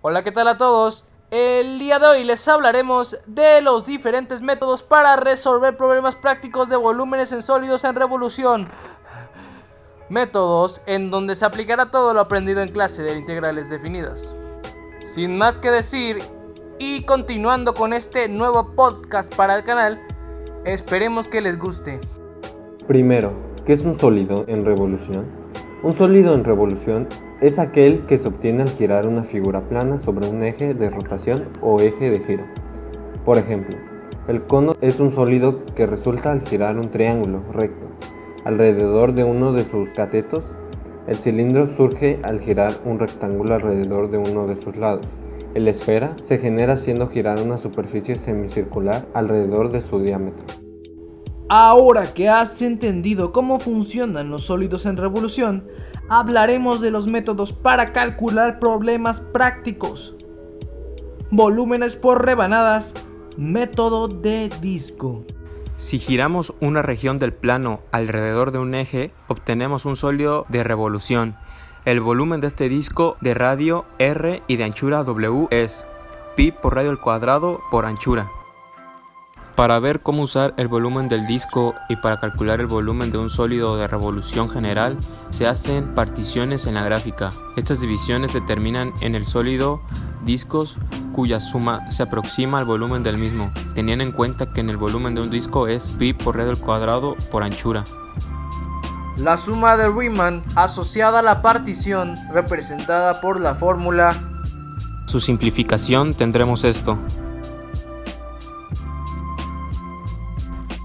Hola, ¿qué tal a todos? El día de hoy les hablaremos de los diferentes métodos para resolver problemas prácticos de volúmenes en sólidos en revolución. Métodos en donde se aplicará todo lo aprendido en clase de integrales definidas. Sin más que decir, y continuando con este nuevo podcast para el canal, esperemos que les guste. Primero, ¿qué es un sólido en revolución? Un sólido en revolución es aquel que se obtiene al girar una figura plana sobre un eje de rotación o eje de giro. Por ejemplo, el cono es un sólido que resulta al girar un triángulo recto alrededor de uno de sus catetos. El cilindro surge al girar un rectángulo alrededor de uno de sus lados. La esfera se genera haciendo girar una superficie semicircular alrededor de su diámetro. Ahora que has entendido cómo funcionan los sólidos en revolución, hablaremos de los métodos para calcular problemas prácticos. Volúmenes por rebanadas, método de disco. Si giramos una región del plano alrededor de un eje, obtenemos un sólido de revolución. El volumen de este disco de radio R y de anchura W es pi por radio al cuadrado por anchura. Para ver cómo usar el volumen del disco y para calcular el volumen de un sólido de revolución general, se hacen particiones en la gráfica. Estas divisiones determinan en el sólido discos cuya suma se aproxima al volumen del mismo, teniendo en cuenta que en el volumen de un disco es pi por radio al cuadrado por anchura. La suma de Riemann asociada a la partición representada por la fórmula. Su simplificación tendremos esto.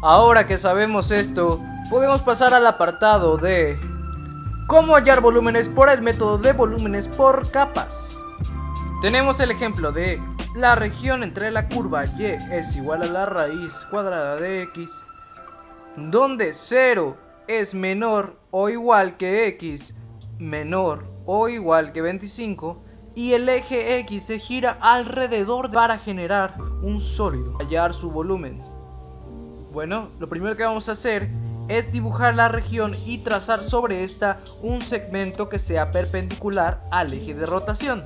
Ahora que sabemos esto, podemos pasar al apartado de cómo hallar volúmenes por el método de volúmenes por capas. Tenemos el ejemplo de la región entre la curva y es igual a la raíz cuadrada de x, donde 0 es menor o igual que x menor o igual que 25 y el eje x se gira alrededor para generar un sólido. Hallar su volumen. Bueno, lo primero que vamos a hacer es dibujar la región y trazar sobre esta un segmento que sea perpendicular al eje de rotación.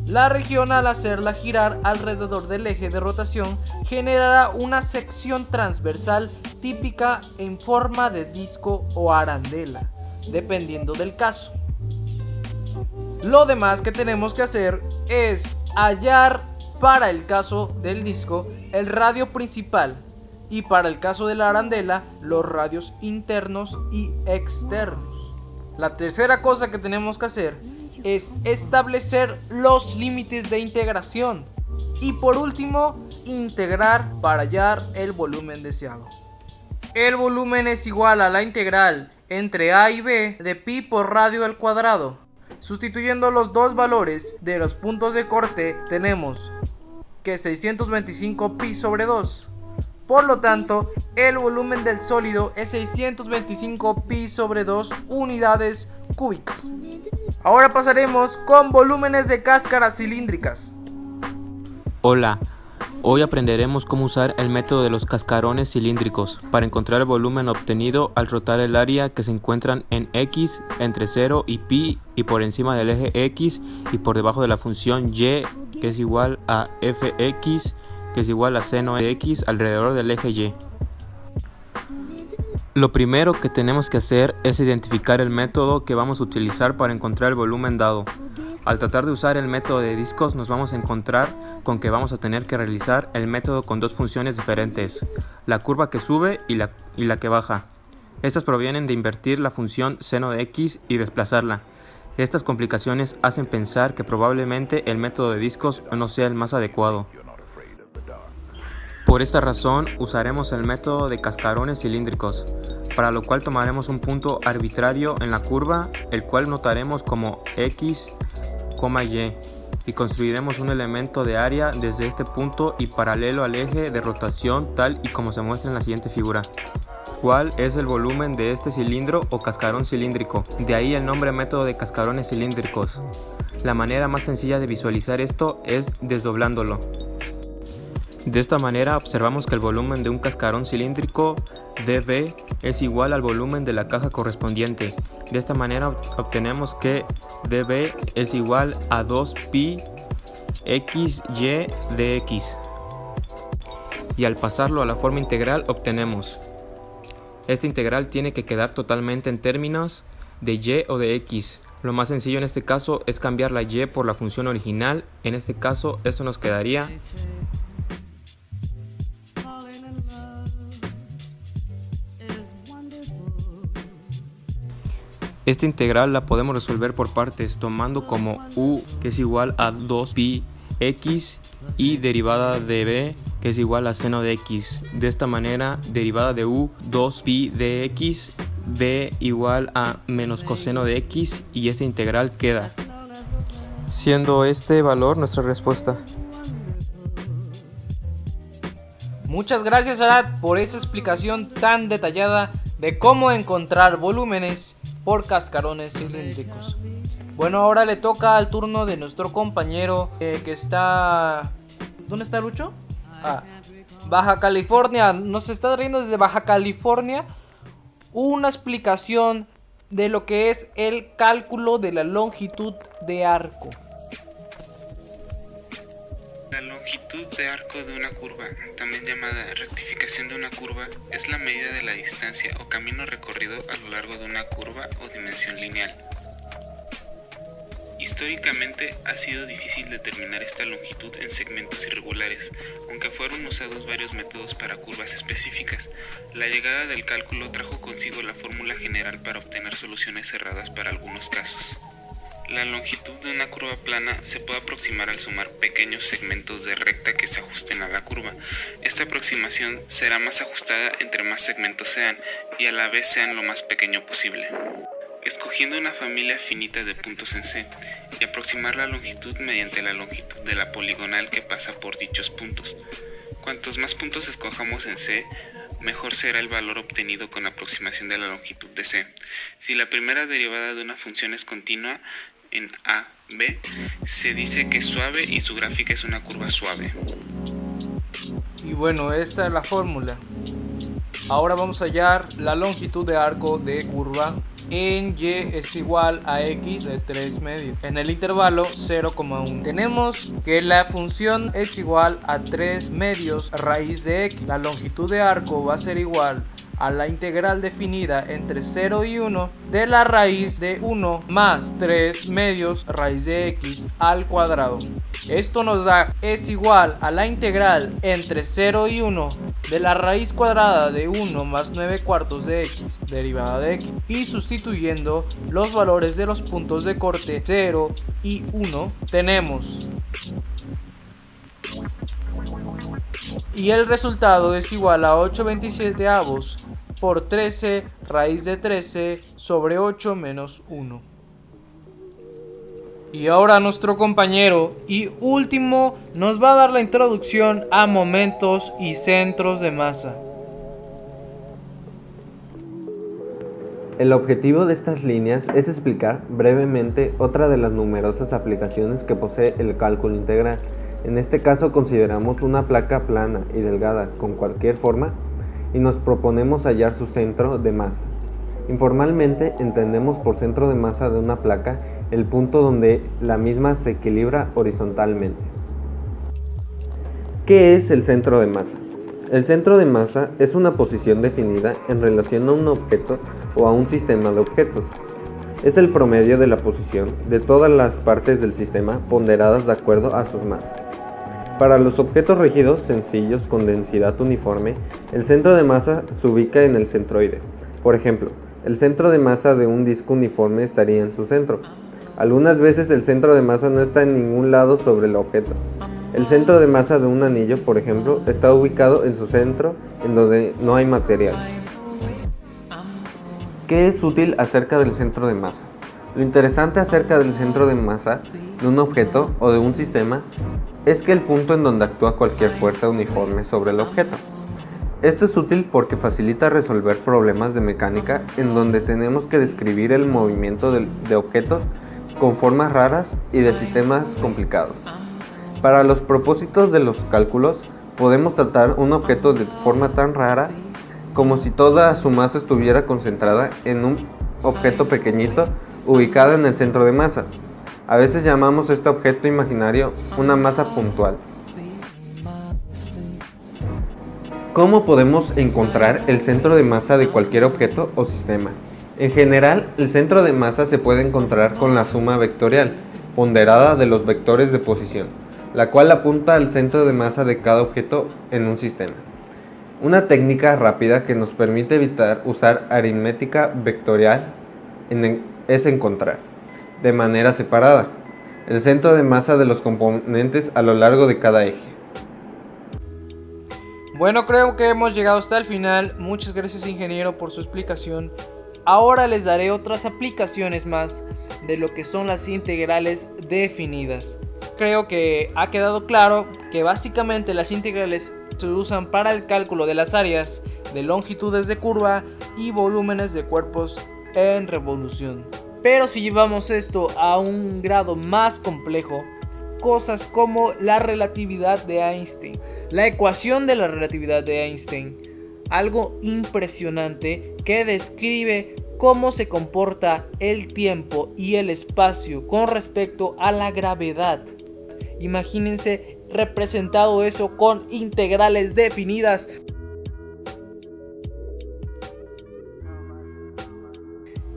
La región, al hacerla girar alrededor del eje de rotación, generará una sección transversal típica en forma de disco o arandela, dependiendo del caso. Lo demás que tenemos que hacer es hallar para el caso del disco el radio principal y para el caso de la arandela los radios internos y externos. La tercera cosa que tenemos que hacer es establecer los límites de integración y por último integrar para hallar el volumen deseado. El volumen es igual a la integral entre a y b de pi por radio al cuadrado. Sustituyendo los dos valores de los puntos de corte tenemos que 625 pi sobre 2. Por lo tanto, el volumen del sólido es 625 pi sobre 2 unidades cúbicas. Ahora pasaremos con volúmenes de cáscaras cilíndricas. Hola, hoy aprenderemos cómo usar el método de los cascarones cilíndricos para encontrar el volumen obtenido al rotar el área que se encuentran en x entre 0 y pi y por encima del eje x y por debajo de la función y que es igual a fx que es igual a seno de x alrededor del eje y. Lo primero que tenemos que hacer es identificar el método que vamos a utilizar para encontrar el volumen dado. Al tratar de usar el método de discos nos vamos a encontrar con que vamos a tener que realizar el método con dos funciones diferentes, la curva que sube y la que baja. Estas provienen de invertir la función seno de x y desplazarla. Estas complicaciones hacen pensar que probablemente el método de discos no sea el más adecuado. Por esta razón usaremos el método de cascarones cilíndricos, para lo cual tomaremos un punto arbitrario en la curva, el cual notaremos como x, y construiremos un elemento de área desde este punto y paralelo al eje de rotación tal y como se muestra en la siguiente figura. ¿Cuál es el volumen de este cilindro o cascarón cilíndrico? De ahí el nombre método de cascarones cilíndricos. La manera más sencilla de visualizar esto es desdoblándolo. De esta manera observamos que el volumen de un cascarón cilíndrico dB es igual al volumen de la caja correspondiente. De esta manera obtenemos que dB es igual a 2pi x, y de x. Y al pasarlo a la forma integral obtenemos: esta integral tiene que quedar totalmente en términos de y o de x. Lo más sencillo en este caso es cambiar la y por la función original. En este caso esto nos quedaría esta integral la podemos resolver por partes tomando como u, que es igual a 2pi x, y derivada de b, que es igual a seno de x. De esta manera, derivada de u, 2pi de x, b igual a menos coseno de x, y esta integral queda, siendo este valor nuestra respuesta. Muchas gracias, Arad, por esa explicación tan detallada de cómo encontrar volúmenes por cascarones cilíndricos. Bueno, ahora le toca al turno de nuestro compañero que está... ¿Dónde está Lucho? Baja California. Nos está riendo desde Baja California una explicación de lo que es el cálculo de la longitud de arco. La longitud de arco de una curva, también llamada rectificación de una curva, es la medida de la distancia o camino recorrido a lo largo de una curva o dimensión lineal. Históricamente ha sido difícil determinar esta longitud en segmentos irregulares, aunque fueron usados varios métodos para curvas específicas. La llegada del cálculo trajo consigo la fórmula general para obtener soluciones cerradas para algunos casos. La longitud de una curva plana se puede aproximar al sumar pequeños segmentos de recta que se ajusten a la curva. Esta aproximación será más ajustada entre más segmentos sean y a la vez sean lo más pequeño posible. Escogiendo una familia finita de puntos en C y aproximar la longitud mediante la longitud de la poligonal que pasa por dichos puntos. Cuantos más puntos escojamos en C, mejor será el valor obtenido con aproximación de la longitud de C. Si la primera derivada de una función es continua en A, B, se dice que es suave y su gráfica es una curva suave. Y bueno, esta es la fórmula. Ahora vamos a hallar la longitud de arco de curva en y es igual a x de 3 medios en el intervalo 0,1. Tenemos que la función es igual a 3 medios raíz de x. La longitud de arco va a ser igual a la integral definida entre 0 y 1 de la raíz de 1 más 3 medios raíz de x al cuadrado. Esto nos da es igual a la integral entre 0 y 1 de la raíz cuadrada de 1 más 9 cuartos de x derivada de x, y sustituyendo los valores de los puntos de corte 0 y 1 tenemos, y el resultado es igual a 8/27 por 13 raíz de 13 sobre 8 menos 1. Y ahora nuestro compañero y último nos va a dar la introducción a momentos y centros de masa. El objetivo de estas líneas es explicar brevemente otra de las numerosas aplicaciones que posee el cálculo integral. En este caso consideramos una placa plana y delgada con cualquier forma y nos proponemos hallar su centro de masa. Informalmente entendemos por centro de masa de una placa el punto donde la misma se equilibra horizontalmente. ¿Qué es el centro de masa? El centro de masa es una posición definida en relación a un objeto o a un sistema de objetos. Es el promedio de la posición de todas las partes del sistema ponderadas de acuerdo a sus masas. Para los objetos rígidos sencillos con densidad uniforme, el centro de masa se ubica en el centroide. Por ejemplo, el centro de masa de un disco uniforme estaría en su centro. Algunas veces el centro de masa no está en ningún lado sobre el objeto. El centro de masa de un anillo, por ejemplo, está ubicado en su centro, en donde no hay material. ¿Qué es útil acerca del centro de masa? Lo interesante acerca del centro de masa de un objeto o de un sistema es que el punto en donde actúa cualquier fuerza uniforme sobre el objeto. Esto es útil porque facilita resolver problemas de mecánica en donde tenemos que describir el movimiento de objetos con formas raras y de sistemas complicados. Para los propósitos de los cálculos, podemos tratar un objeto de forma tan rara como si toda su masa estuviera concentrada en un objeto pequeñito ubicado en el centro de masa. A veces llamamos este objeto imaginario una masa puntual. ¿Cómo podemos encontrar el centro de masa de cualquier objeto o sistema? En general, el centro de masa se puede encontrar con la suma vectorial ponderada de los vectores de posición, la cual apunta al centro de masa de cada objeto en un sistema. Una técnica rápida que nos permite evitar usar aritmética vectorial es encontrar, de manera separada, el centro de masa de los componentes a lo largo de cada eje. Bueno, creo que hemos llegado hasta el final. Muchas gracias, ingeniero, por su explicación. Ahora les daré otras aplicaciones más de lo que son las integrales definidas. Creo que ha quedado claro que básicamente las integrales se usan para el cálculo de las áreas de longitudes de curva y volúmenes de cuerpos en revolución. Pero si llevamos esto a un grado más complejo, cosas como la relatividad de Einstein, la ecuación de la relatividad de Einstein, algo impresionante que describe cómo se comporta el tiempo y el espacio con respecto a la gravedad. Imagínense representado eso con integrales definidas.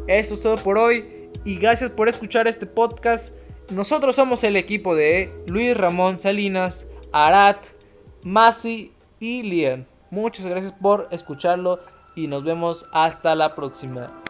Esto es todo por hoy y gracias por escuchar este podcast. Nosotros somos el equipo de Luis Ramón Salinas, Arat, Masi y Lian. Muchas gracias por escucharlo y nos vemos hasta la próxima.